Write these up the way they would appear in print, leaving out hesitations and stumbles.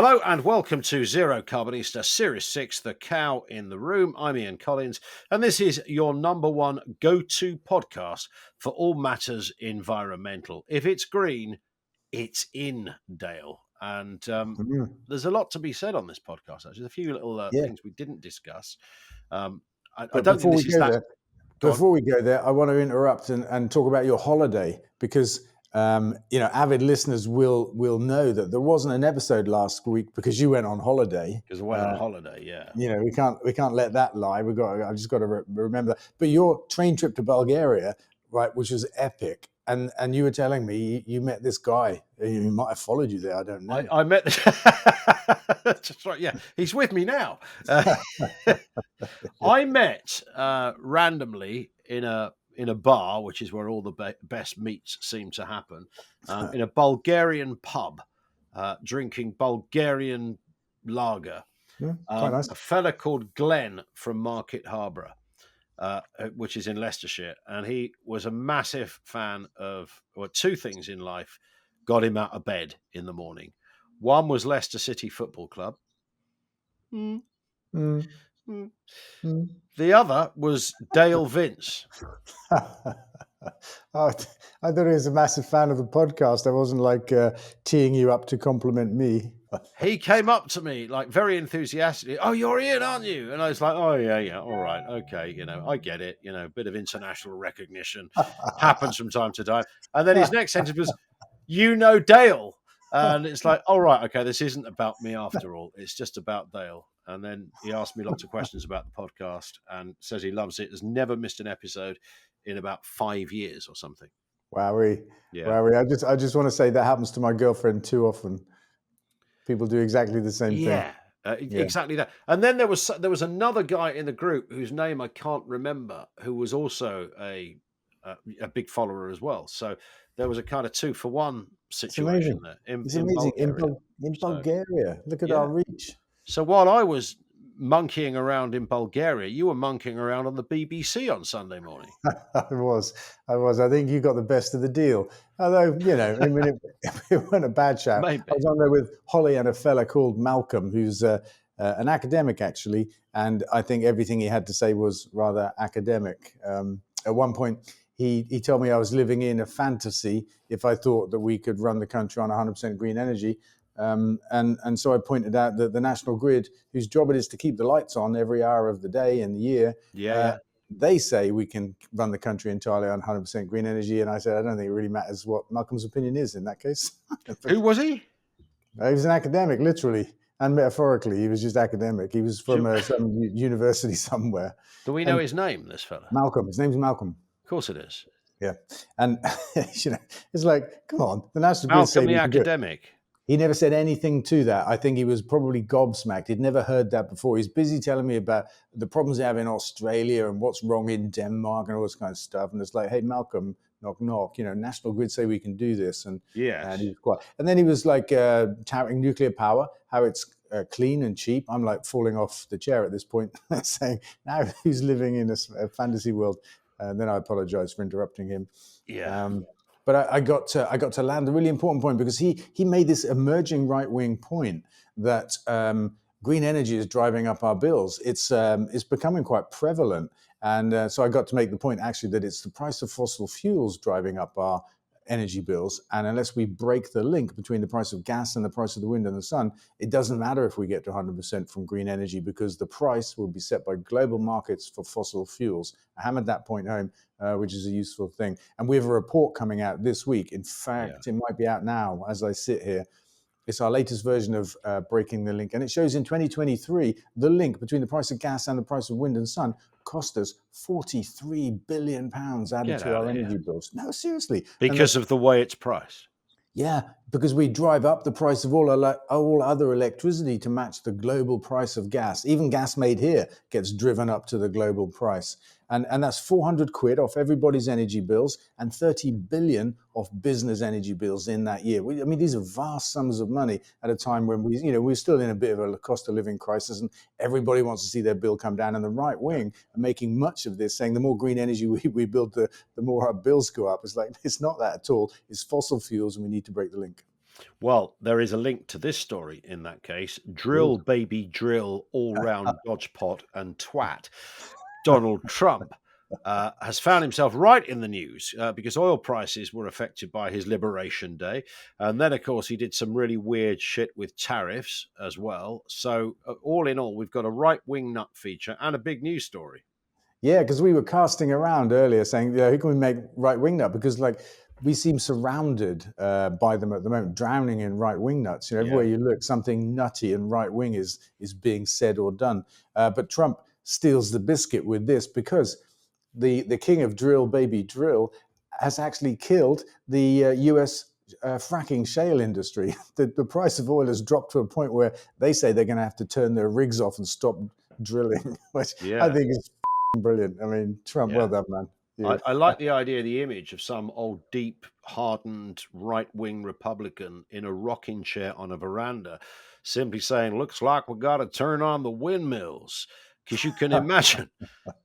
Hello and welcome to Zerocarbonista Series 6, The Cow in the Room. I'm Ian Collins, and this is your number one go-to podcast for all matters environmental. If it's green, it's in, Dale. And there's a lot to be said on this podcast, actually. There's a few little things we didn't discuss. I don't think this is that... Before we go there, I want to interrupt and talk about your holiday, because avid listeners will know that there wasn't an episode last week because you went on holiday. Because I went on holiday, yeah. We can't let that lie. I've just got to remember that. But your train trip to Bulgaria, right, which was epic, and you were telling me you met this guy. He might have followed you there. I don't know. I met. That's right. Yeah, he's with me now. I met randomly in a bar, which is where all the best meets seem to happen, in a Bulgarian pub, drinking Bulgarian lager. Quite nice. A fella called Glenn from Market Harborough, which is in Leicestershire, and he was a massive fan of two things in life got him out of bed in the morning. One was Leicester City Football Club. The other was Dale Vince. I thought he was a massive fan of the podcast. I wasn't like teeing you up to compliment me. He came up to me like very enthusiastically. "Oh, you're Ian, aren't you?" And I was like, "Oh yeah, all right, okay, I get it. A bit of international recognition happens from time to time." And then his next sentence was, "You know Dale." And it's like, all right, okay, this isn't about me after all. It's just about Dale. And then he asked me lots of questions about the podcast and says he loves it. Has never missed an episode in about 5 years or something. Wowie. Yeah. Wowie. I just want to say that happens to my girlfriend too often. People do exactly the same thing. Yeah, exactly that. And then there was another guy in the group whose name I can't remember, who was also a big follower as well. So there was a kind of 2-for-1 situation there. It's amazing. In Bulgaria. Look at our reach. So while I was monkeying around in Bulgaria, you were monkeying around on the BBC on Sunday morning. I was. I think you got the best of the deal. Although, it wasn't a bad shout. Maybe. I was on there with Holly and a fella called Malcolm, who's an academic, actually. And I think everything he had to say was rather academic. At one point, he told me I was living in a fantasy if I thought that we could run the country on 100% green energy. And so I pointed out that the national grid, whose job it is to keep the lights on every hour of the day and the year, they say we can run the country entirely on 100% green energy. And I said, I don't think it really matters what Malcolm's opinion is in that case. Who was he? He was an academic, literally and metaphorically. He was just academic. He was from some university somewhere. Do we know his name, this fella? Malcolm. His name's Malcolm. Of course it is. Yeah. And, it's like, come on. The national grid Malcolm the academic. He never said anything to that. I think he was probably gobsmacked. He'd never heard that before. He's busy telling me about the problems they have in Australia and what's wrong in Denmark and all this kind of stuff. And it's like, hey, Malcolm, knock, knock. National grid say we can do this. And he was quiet. And then he was like touting nuclear power, how it's clean and cheap. I'm like falling off the chair at this point, saying, now who's living in a fantasy world? And then I apologize for interrupting him. Yeah. But I got to land a really important point, because he made this emerging right-wing point that green energy is driving up our bills. It's becoming quite prevalent. And so I got to make the point, actually, that it's the price of fossil fuels driving up our energy bills. And unless we break the link between the price of gas and the price of the wind and the sun, it doesn't matter if we get to 100% from green energy, because the price will be set by global markets for fossil fuels. I hammered that point home, which is a useful thing. And we have a report coming out this week. In fact, It might be out now as I sit here. It's our latest version of Breaking the Link. And it shows in 2023, the link between the price of gas and the price of wind and sun cost us £43 billion added to our energy bills. No, seriously. Because of the way it's priced. Yeah, because we drive up the price of all other electricity to match the global price of gas. Even gas made here gets driven up to the global price. And that's 400 quid off everybody's energy bills and 30 billion off business energy bills in that year. I mean, these are vast sums of money at a time when we're still in a bit of a cost of living crisis, and everybody wants to see their bill come down. And the right wing are making much of this, saying the more green energy we build, the more our bills go up. It's like, it's not that at all. It's fossil fuels, and we need to break the link. Well, there is a link to this story in that case. Good. Drill, baby, drill, all round dodgepot and twat. Donald Trump has found himself right in the news because oil prices were affected by his Liberation Day. And then, of course, he did some really weird shit with tariffs as well. So, all in all, we've got a right wing nut feature and a big news story. Yeah, because we were casting around earlier saying, who can we make right wing nut? Because like we seem surrounded by them at the moment, drowning in right wing nuts. Everywhere Yeah. you look, something nutty and right wing is being said or done. But Trump steals the biscuit with this because the king of drill, baby drill, has actually killed the U.S. Fracking shale industry. The price of oil has dropped to a point where they say they're going to have to turn their rigs off and stop drilling, which I Yeah. think is brilliant. I mean, Trump, well Yeah. done, man. I like the idea, the image of some old, deep, hardened right wing Republican in a rocking chair on a veranda, simply saying, "Looks like we got to turn on the windmills." Because you can imagine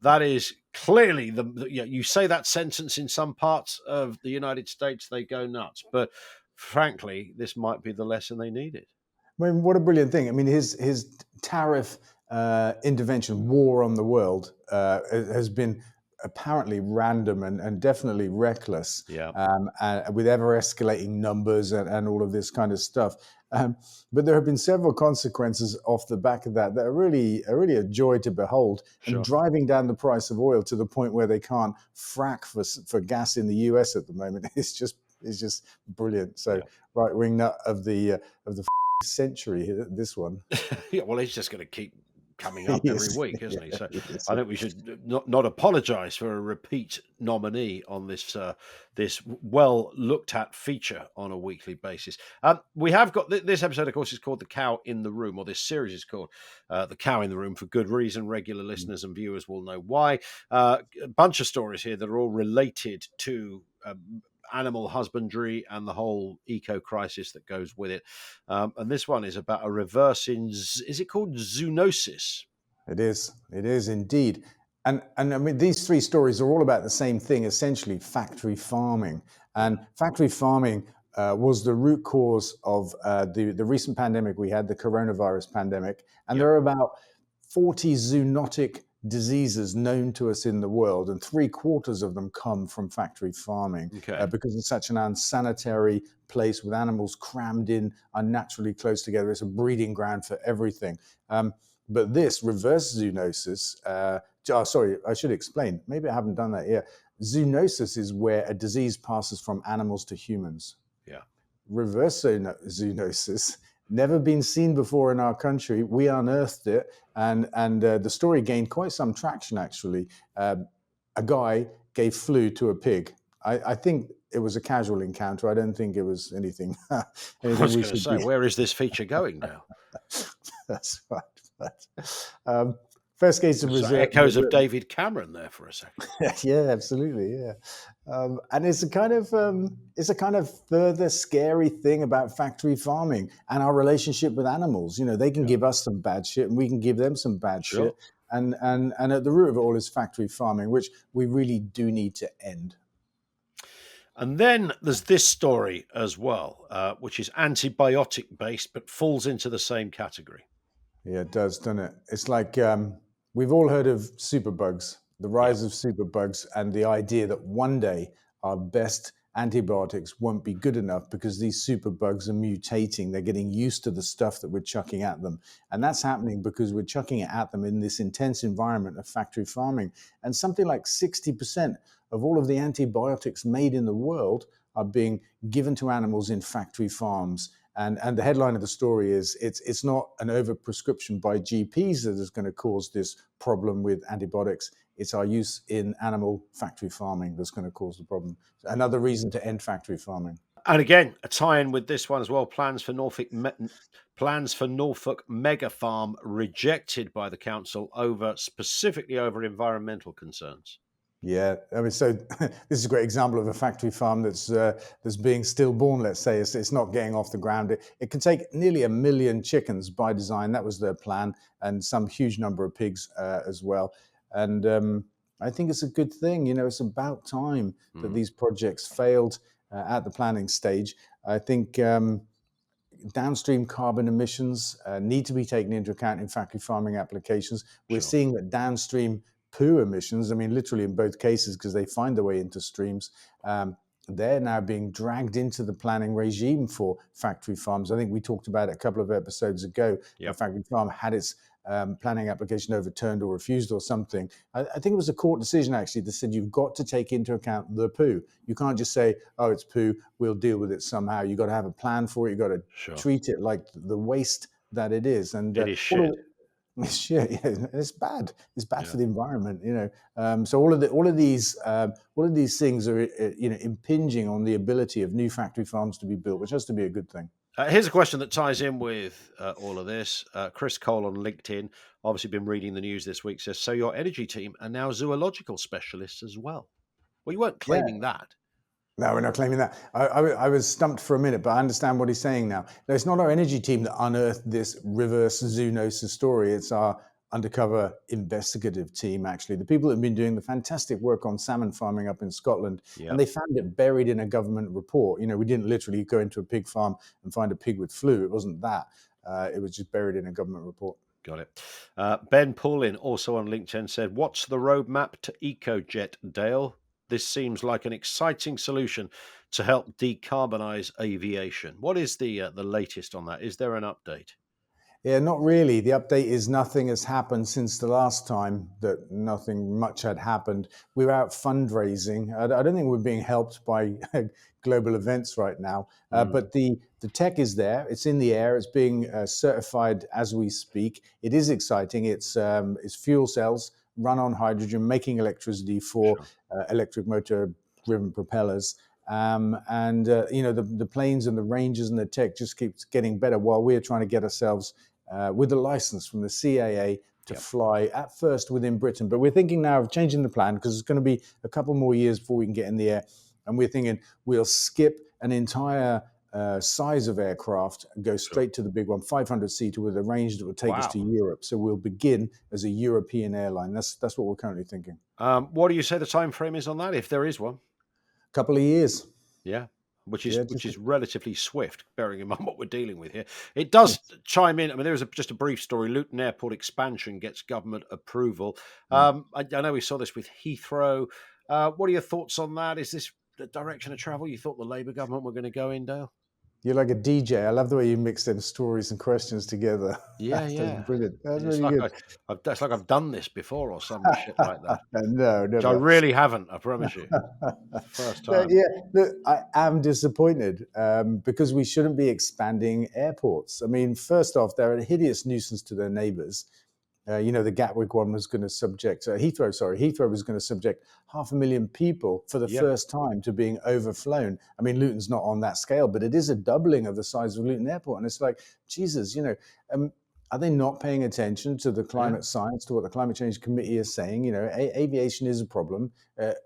that is clearly you say that sentence in some parts of the United States, they go nuts. But frankly, this might be the lesson they needed. I mean, what a brilliant thing. I mean, his tariff intervention, war on the world, has been apparently random and definitely reckless, Yeah, and with ever escalating numbers and all of this kind of stuff. But there have been several consequences off the back of that are really a joy to behold, and sure. driving down the price of oil to the point where they can't frack for gas in the US at the moment. It's just brilliant. So Yeah. right wing nut of the century, this one. Yeah, well, he's just going to keep coming up every Yes. week, isn't he? Yeah, So yes. I think we should not apologise for a repeat nominee on this this well looked at feature on a weekly basis. We have got this episode, of course, is called "The Cow in the Room," or this series is called "The Cow in the Room" for good reason. Regular listeners and viewers will know why. A bunch of stories here that are all related to. Animal husbandry and the whole eco crisis that goes with it. And this one is about a reverse in, is it called zoonosis? It is. It is indeed. And I mean, these three stories are all about the same thing, essentially factory farming. Yeah, And factory farming was the root cause of the recent pandemic we had, the coronavirus pandemic. And yeah, there are about 40 zoonotic diseases known to us in the world, and three-quarters of them come from factory farming okay. because it's such an unsanitary place with animals crammed in unnaturally close together. It's a breeding ground for everything. But this reverse zoonosis, sorry, I should explain. Maybe I haven't done that yet. Zoonosis is where a disease passes from animals to humans. Yeah. Reverse zoonosis, never been seen before in our country. We unearthed it, and the story gained quite some traction, actually. A guy gave flu to a pig. I think it was a casual encounter. I don't think it was anything I anything was we going to should say, be. where is this feature going now? That's right. But, first case of So reserve. echoes of David Cameron there for a second. Yeah, absolutely, yeah. And it's a kind of further scary thing about factory farming and our relationship with animals. They can Yeah, give us some bad shit, and we can give them some bad sure. shit. And at the root of it all is factory farming, which we really do need to end. And then there's this story as well, which is antibiotic based, but falls into the same category. Yeah, it does, doesn't it? It's like we've all heard of superbugs, the Yeah. rise of superbugs, and the idea that one day our best antibiotics won't be good enough because these superbugs are mutating. They're getting used to the stuff that we're chucking at them. And that's happening because we're chucking it at them in this intense environment of factory farming. And something like 60% of all of the antibiotics made in the world are being given to animals in factory farms. And the headline of the story is it's not an overprescription by GPs that is going to cause this problem with antibiotics. It's our use in animal factory farming that's going to cause the problem. Another reason to end factory farming. And again, a tie-in with this one as well. Plans for Norfolk megafarm rejected by the council specifically over environmental concerns. Yeah, I mean, so this is a great example of a factory farm that's being stillborn. Let's say it's not getting off the ground. It can take nearly 1 million chickens by design. That was their plan, and some huge number of pigs as well. And I think it's a good thing. It's about time that Mm. these projects failed at the planning stage. I think. downstream carbon emissions need to be taken into account in factory farming applications. We're Sure. seeing that downstream poo emissions, I mean, literally in both cases, because they find their way into streams, they're now being dragged into the planning regime for factory farms. I think we talked about it a couple of episodes ago. Yep. A factory farm had its planning application overturned or refused or something. I think it was a court decision actually that said you've got to take into account the poo. You can't just say, oh, it's poo, we'll deal with it somehow. You've got to have a plan for it. You've got to Sure. treat it like the waste that it is. And it is shit. It's shit. Yeah, it's bad. It's bad for the environment. So all of these things are impinging on the ability of new factory farms to be built, which has to be a good thing. Here's a question that ties in with all of this. Chris Cole on LinkedIn, obviously been reading the news this week, says, so your energy team are now zoological specialists as well. Well, you weren't claiming that. No, we're not claiming that. I was stumped for a minute, but I understand what he's saying now. No, it's not our energy team that unearthed this reverse zoonosis story. It's our undercover investigative team, actually. The people that have been doing the fantastic work on salmon farming up in Scotland, and they found it buried in a government report. We didn't literally go into a pig farm and find a pig with flu. It wasn't that. It was just buried in a government report. Got it. Ben Paulin, also on LinkedIn, said, what's the roadmap to Ecojet, Dale? This seems like an exciting solution to help decarbonize aviation. What is the latest on that? Is there an update? Yeah, not really. The update is nothing has happened since the last time that nothing much had happened. We're out fundraising. I don't think we're being helped by global events right now, but the tech is there. It's in the air. It's being certified as we speak. It is exciting. It's fuel cells run on hydrogen, making electricity for electric motor-driven propellers. The planes and the ranges and the tech just keeps getting better while we're trying to get ourselves with a license from the CAA to fly at first within Britain. But we're thinking now of changing the plan because it's going to be a couple more years before we can get in the air. And we're thinking we'll skip an entire size of aircraft and go straight to the big one, 500-seater with a range that will take us to Europe. So we'll begin as a European airline. That's what we're currently thinking. What do you say the time frame is on that, if there is one? A couple of years. Yeah. Which is relatively swift, bearing in mind what we're dealing with here. It does chime in. I mean, there was just a brief story. Luton Airport expansion gets government approval. I know we saw this with Heathrow. What are your thoughts on that? Is this the direction of travel you thought the Labour government were going to go in, Dale? You're like a DJ. I love the way you mix them stories and questions together. Yeah, That's brilliant. That's it's really like good. It's like I've done this before or some shit like that. No, never. Which I really haven't, I promise you. First time. Look, I am disappointed because we shouldn't be expanding airports. I mean, first off, they're a hideous nuisance to their neighbours. The Gatwick one was going to subject Heathrow was going to subject 500,000 people for the first time to being overflown. I mean, Luton's not on that scale, but it is a doubling of the size of Luton Airport. And it's like, Jesus, are they not paying attention to the climate science, to what the Climate Change Committee is saying? Aviation is a problem.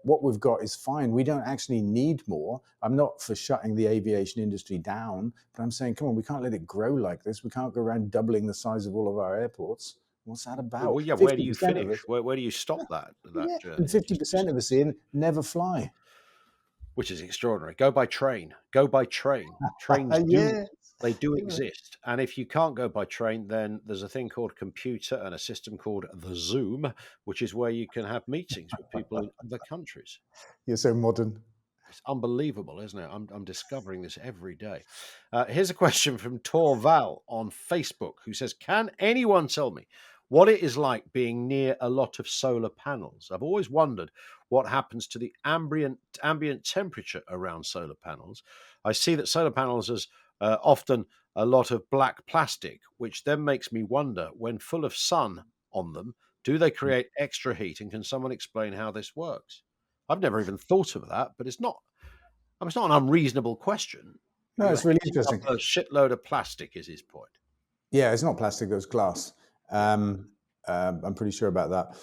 What we've got is fine. We don't actually need more. I'm not for shutting the aviation industry down, but I'm saying, come on, we can't let it grow like this. We can't go around doubling the size of all of our airports. What's that about? Well, where do you finish? Where do you stop that journey? And 50% of us in never fly. Which is extraordinary. Go by train. Trains they do exist. And if you can't go by train, then there's a thing called computer and a system called the Zoom, which is where you can have meetings with people in other countries. You're so modern. It's unbelievable, isn't it? I'm discovering this every day. Here's a question from Torval on Facebook, who says, can anyone tell me what it is like being near a lot of solar panels? I've always wondered what happens to the ambient temperature around solar panels. I see that solar panels is often a lot of black plastic, which then makes me wonder, when full of sun on them, do they create extra heat? And can someone explain how this works? I've never even thought of that, but it's not an unreasonable question. No, it's really interesting. A shitload of plastic is his point. Yeah, it's not plastic, it's glass. I'm pretty sure about that.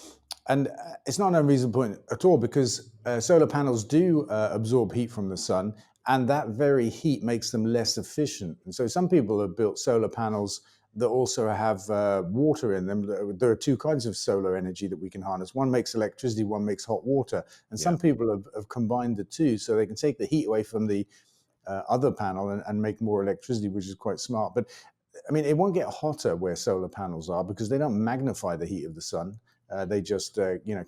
And it's not an unreasonable point at all, because solar panels do absorb heat from the sun, and that very heat makes them less efficient. And so some people have built solar panels that also have water in them. There are two kinds of solar energy that we can harness. One makes electricity, one makes hot water. And some people have combined the two, so they can take the heat away from the other panel and make more electricity, which is quite smart. But I mean, it won't get hotter where solar panels are because they don't magnify the heat of the sun. They just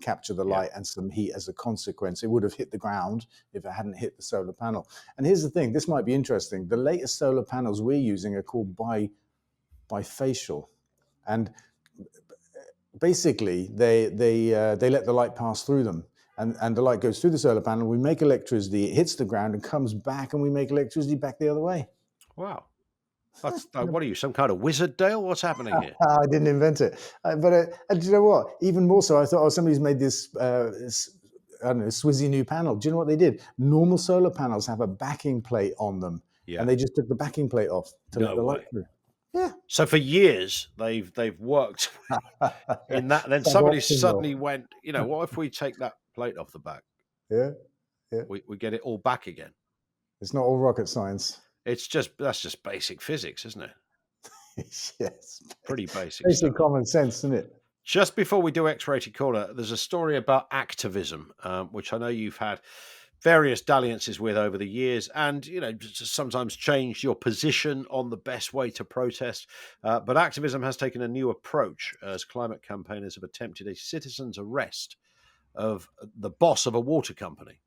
capture the light and some heat as a consequence. It would have hit the ground if it hadn't hit the solar panel. And here's the thing: this might be interesting. The latest solar panels we're using are called bifacial, and basically they let the light pass through them. And the light goes through the solar panel. We make electricity. It hits the ground and comes back, and we make electricity back the other way. Wow. That's what are you, some kind of wizard, Dale? What's happening here? I didn't invent it, but do you know what? Even more so, I thought, somebody's made this, I don't know, swizzy new panel. Do you know what they did? Normal solar panels have a backing plate on them, and they just took the backing plate off to let the light through. Yeah. So for years they've worked in that. Then somebody suddenly went, what if we take that plate off the back? Yeah. We get it all back again. It's not all rocket science. That's just basic physics, isn't it? Yes. Pretty basic common sense, isn't it? Just before we do X-Rated Corner, there's a story about activism, which I know you've had various dalliances with over the years, and sometimes changed your position on the best way to protest. But activism has taken a new approach as climate campaigners have attempted a citizen's arrest of the boss of a water company.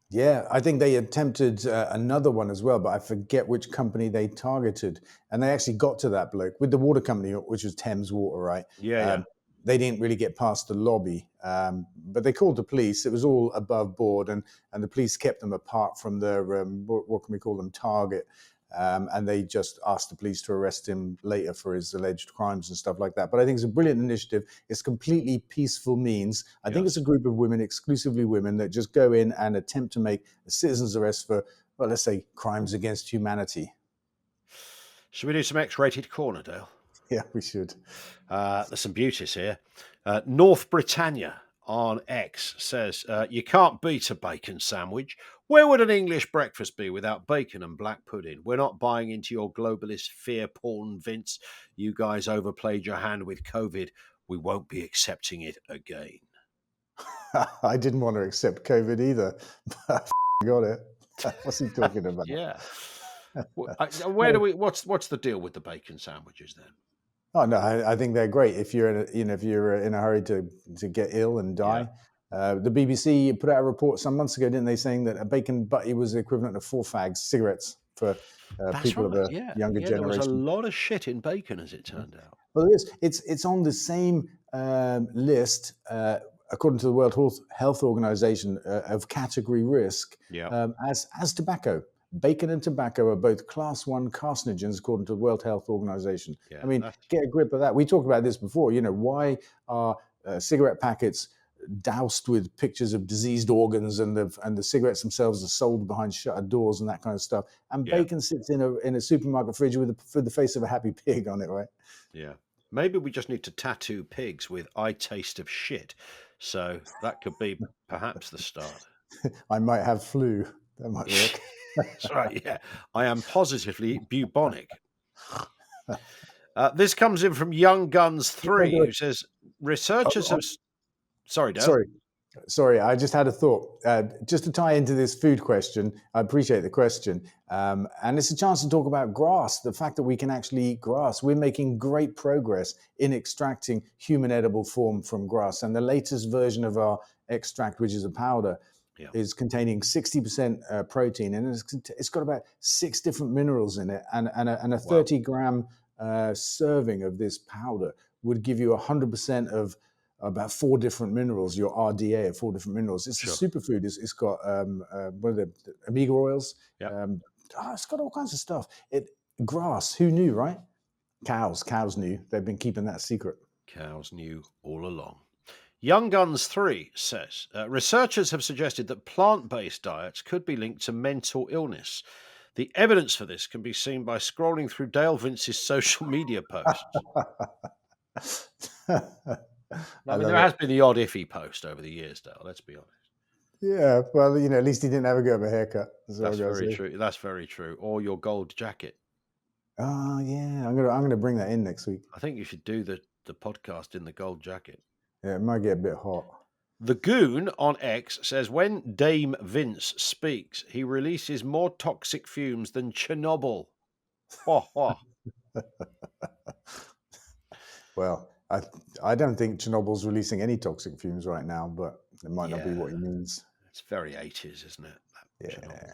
Yeah, I think they attempted another one as well, but I forget which company they targeted. And they actually got to that bloke with the water company, which was Thames Water, right? Yeah. They didn't really get past the lobby, but they called the police. It was all above board, and the police kept them apart from their, what can we call them, target. And they just asked the police to arrest him later for his alleged crimes and stuff like that. But I think it's a brilliant initiative. It's completely peaceful means. I think it's a group of women, exclusively women, that just go in and attempt to make a citizen's arrest for, well, let's say, crimes against humanity. Should we do some X-Rated Corner, Dale? Yeah, we should. There's some beauties here. North Britannia on X says, you can't beat a bacon sandwich. Where would an English breakfast be without bacon and black pudding? We're not buying into your globalist fear porn, Vince. You guys overplayed your hand with COVID. We won't be accepting it again. I didn't want to accept COVID either, but I got it. What's he talking about? Yeah. What's the deal with the bacon sandwiches then? Oh no, I think they're great. If you're in a hurry to get ill and die. The BBC put out a report some months ago, didn't they, saying that a bacon butty was the equivalent of 4 fags, cigarets for people of a younger generation. There was a lot of shit in bacon, as it turned out. Well, it's on the same list, according to the World Health Organization, of category risk as tobacco. Bacon and tobacco are both class 1 carcinogens, according to the World Health Organization. Yeah, I mean, get a grip of that. We talked about this before. Why are cigarette packets doused with pictures of diseased organs, and the cigarettes themselves are sold behind shuttered doors and that kind of stuff? And bacon sits in a supermarket fridge with the face of a happy pig on it, right? Yeah. Maybe we just need to tattoo pigs with "I taste of shit." So that could be perhaps the start. I might have flu. That might work. That's right, yeah. I am positively bubonic. This comes in from Young Guns 3, who says, researchers have... Sorry, Dale. Sorry, I just had a thought. Just to tie into this food question, I appreciate the question. And it's a chance to talk about grass, the fact that we can actually eat grass. We're making great progress in extracting human edible form from grass. And the latest version of our extract, which is a powder, is containing 60% protein, and it's got about 6 different minerals in it, and a 30-gram serving of this powder would give you 100% of about 4 different minerals, your RDA of 4 different minerals. It's a superfood. It's got what are the omega oils. It's got all kinds of stuff. Grass, who knew, right? Cows knew. They've been keeping that secret. Cows knew all along. Young Guns 3 says, researchers have suggested that plant-based diets could be linked to mental illness. The evidence for this can be seen by scrolling through Dale Vince's social media posts. I mean, there has been the odd iffy post over the years, Dale, let's be honest. Yeah, well, at least he didn't have a go of a haircut. That's very true. That's very true. Or your gold jacket. Oh, yeah. I'm gonna bring that in next week. I think you should do the podcast in the gold jacket. Yeah, it might get a bit hot. The Goon on X says, when Dame Vince speaks, he releases more toxic fumes than Chernobyl. Ho, ho. Well, I don't think Chernobyl's releasing any toxic fumes right now, but it might not be Yeah, what he means. it's very 80s, isn't it? That Chernobyl Yeah. thing.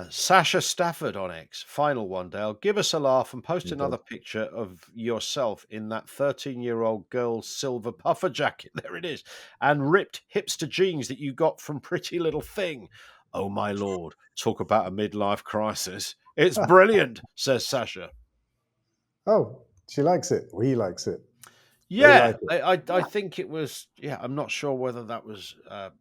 Sasha Stafford on X, final one, Dale. Give us a laugh and post another Okay. picture of yourself in that 13-year-old girl's silver puffer jacket. There it is. And ripped hipster jeans that you got from Pretty Little Thing. Oh, my Lord. Talk about a midlife crisis. It's brilliant, says Sasha. Oh, she likes it. He likes it. They Yeah, like it. I think it was. Yeah, I'm not sure whether that was a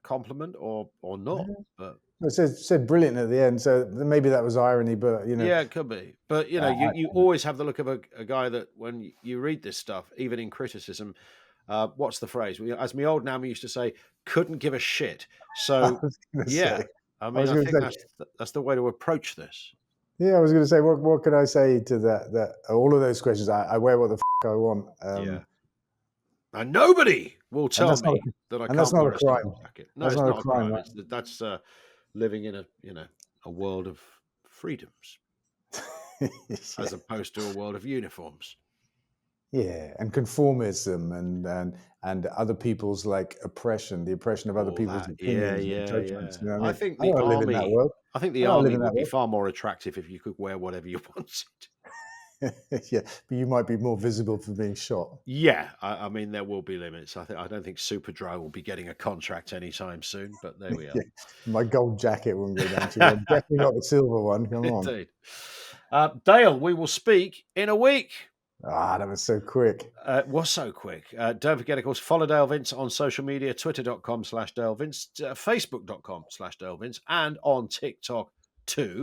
compliment or not, but It said brilliant at the end, so maybe that was irony, but yeah, it could be. But you know, you always have the look of a guy that when you read this stuff, even in criticism, what's the phrase? As my old Nam used to say, couldn't give a shit. I So was going to yeah, say, I I mean, was I going to think say, that's the way to approach this. yeah, I was going to say, what could I say to that? That all of those questions, I wear what the I want, Yeah, and nobody will and tell that's not, me that I and that's can't not a wear a silver crime. jacket. No, That's it's not a not a crime, crime. right? That's living in a world of freedoms Yeah. as opposed to a world of uniforms. Yeah, and conformism and other people's like oppression, the oppression of other All people's that. Yeah, opinions and yeah, judgments. yeah. You know what I I mean? think I don't the want to live in that army world. I think I the don't want to live army in would that be world. far more attractive if you could wear whatever you wanted. Yeah, but you might be more visible for being shot. Yeah, I mean there will be limits. I don't think Superdry will be getting a contract anytime soon, but there we are. Yeah, my gold jacket won't go down too well. Definitely not the silver one. Come on. Indeed. Dale, we will speak in a week. Ah, that was so quick. It was so quick. Don't forget, of course, follow Dale Vince on social media, twitter.com/Dale Vince, facebook.com/Dale Vince, and on TikTok too.